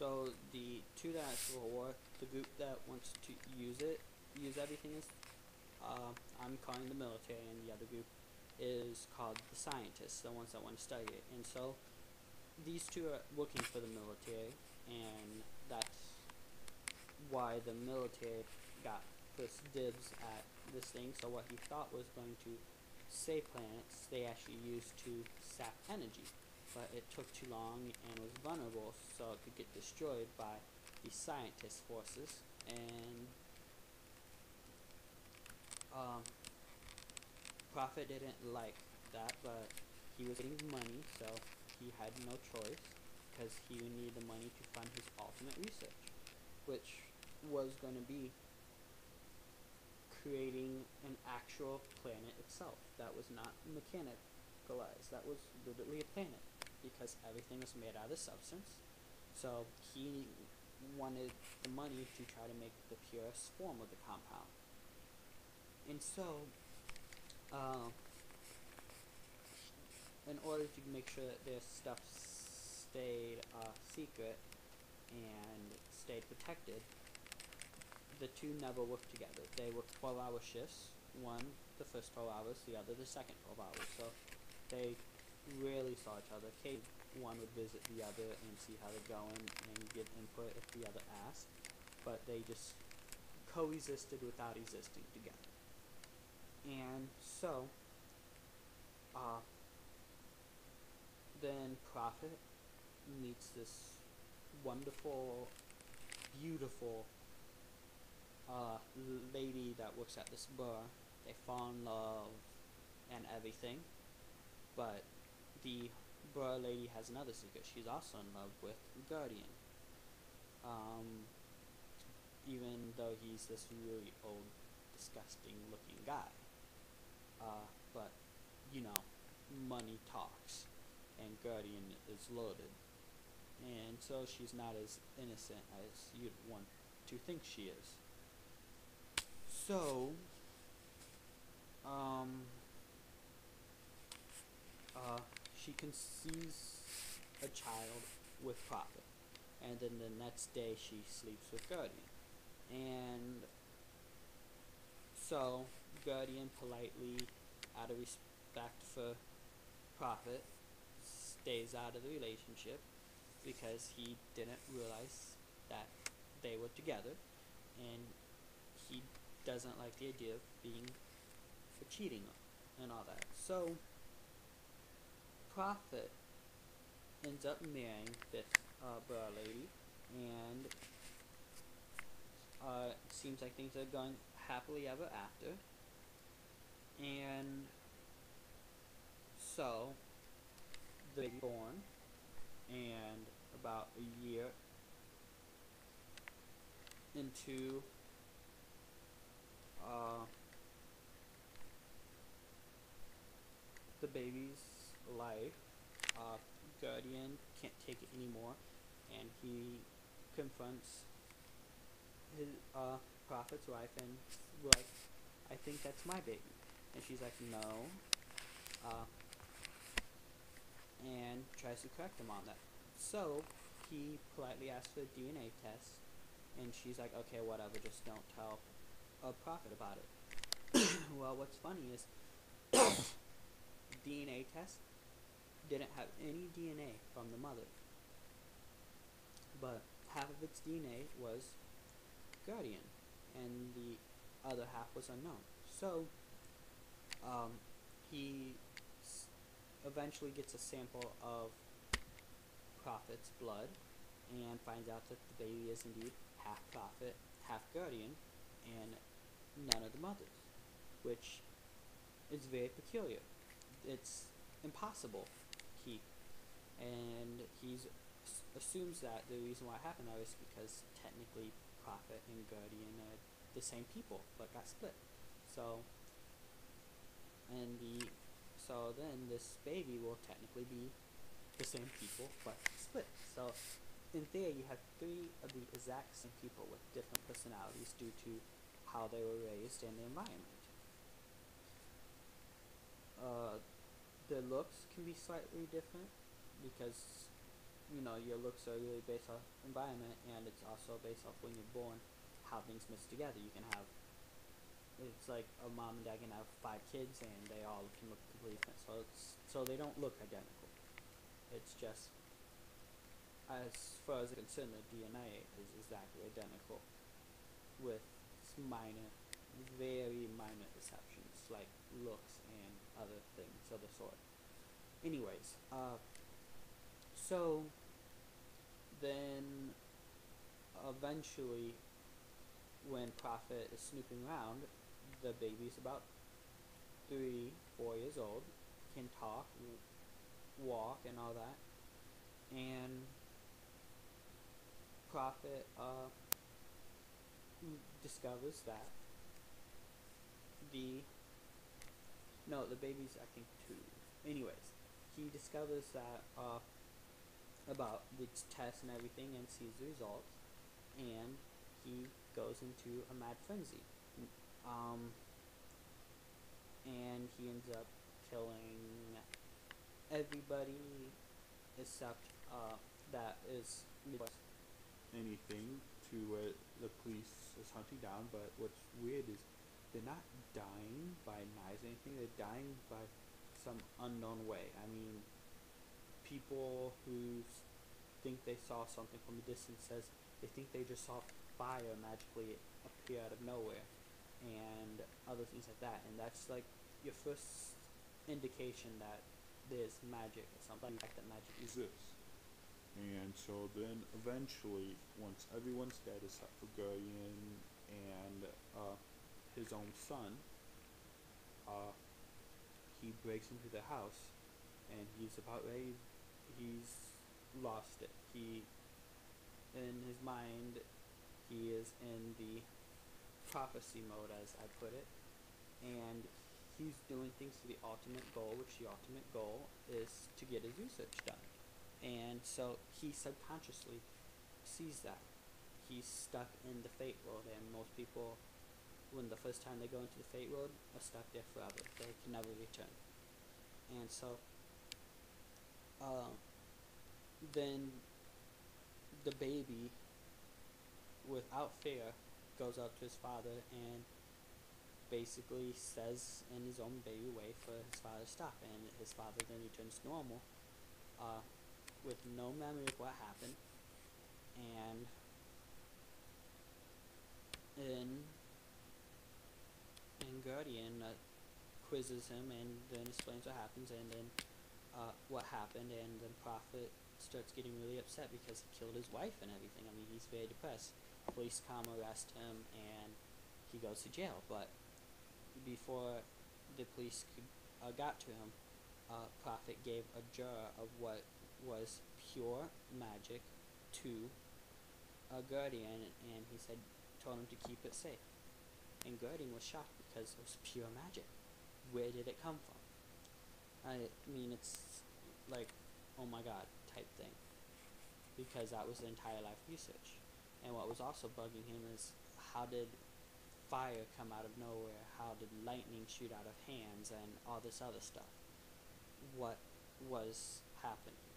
So the two that actually work, the group that wants to use everything is, I'm calling the military, and the other group is called the scientists, the ones that want to study it. And so these two are looking for the military, and that's why the military got first dibs at this thing. So what he thought was going to save planets, they actually used to sap energy, but it took too long and was vulnerable, so it could get destroyed by the scientist forces. And Prophet didn't like that, but he was getting money, so he had no choice because he needed the money to fund his ultimate research, which was going to be creating an actual planet itself that was not mechanicalized, that was literally a planet, because everything was made out of substance. So he wanted the money to try to make the purest form of the compound. And so, in order to make sure that their stuff stayed secret and stayed protected, the two never worked together. They worked 12-hour shifts, one the first 12 hours, the other the second 12 hours. So they rarely saw each other. Occasionally one would visit the other and see how they're going and give input if the other asked, but they just coexisted without existing together. And so, then Prophet meets this wonderful, beautiful lady that works at this bar. They fall in love and everything, but the bar lady has another secret. She's also in love with Guardian, even though he's this really old, disgusting looking guy. But, you know, money talks, and Guardian is loaded. And so she's not as innocent as you'd want to think she is. So, she conceives a child with Prophet, and then the next day she sleeps with Guardian. And so, Guardian politely, out of respect for Prophet, stays out of the relationship because he didn't realize that they were together, and he doesn't like the idea of being for cheating and all that. So Prophet ends up marrying this bar lady, and it seems like things are going happily ever after. And so the baby born, and about a year into the baby's life, Guardian can't take it anymore, and he confronts his Prophet's wife and like, I think that's my baby, and she's like, no, and tries to correct him on that. So he politely asks for a DNA test, and she's like, okay, whatever, just don't tell a Prophet about it. Well, what's funny is DNA test didn't have any DNA from the mother, but half of its DNA was Guardian, and the other half was unknown. So he eventually gets a sample of Prophet's blood and finds out that the baby is indeed half Prophet, half Guardian, and none of the mother's, which is very peculiar. It's impossible. He assumes that the reason why it happened that is because technically Prophet and Guardian are the same people but got split. So then this baby will technically be the same people but split. So in theory you have three of the exact same people with different personalities due to how they were raised and the environment. Their looks can be slightly different because your looks are really based off environment, and it's also based off when you're born, how things mix together. You can have, it's like a mom and dad can have 5 kids, and they all can look completely different. So they don't look identical. It's just, as far as I'm concerned, the DNA is exactly identical, with minor, very minor exceptions like looks and other things of the sort. Anyways, so then eventually, when Prophet is snooping around, the baby's about 3, 4 years old, can talk, walk, and all that, and Prophet discovers that the no, the baby's I think 2. Anyways, he discovers that about the test and everything, and sees the results, and he goes into a mad frenzy. And he ends up killing everybody except that is anything to what the police is hunting down. But what's weird is they're not dying by knives or anything. They're dying by some unknown way. I mean, people who think they saw something from a distance says they think they just saw fire magically appear out of nowhere, and other things like that. And that's like your first indication that there's magic or something like that magic exists. And so then eventually, once everyone's dead except for Guardian and his own son, he breaks into the house, and he's about ready. He's lost it. In his mind, he is in the prophecy mode, as I put it, and he's doing things for the ultimate goal, which the ultimate goal is to get his research done. And so he subconsciously sees that. He's stuck in the fate world, and most people, when the first time they go into the fate world, are stuck there forever. They can never return. And so, then the baby, without fear, goes up to his father and basically says in his own baby way for his father to stop. And his father then returns normal, with no memory of what happened, and in Guardian quizzes him and then explains what happens, and then what happened, and then Prophet starts getting really upset because he killed his wife and everything. I mean, he's very depressed. Police come, arrest him, and he goes to jail. But before the police got to him, Prophet gave a jar of what was pure magic to a Guardian, and he told him to keep it safe. And Guardian was shocked because it was pure magic. Where did it come from? I mean, it's like, oh my god type thing, because that was the entire life research. And what was also bugging him is, how did fire come out of nowhere? How did lightning shoot out of hands and all this other stuff? What was happening?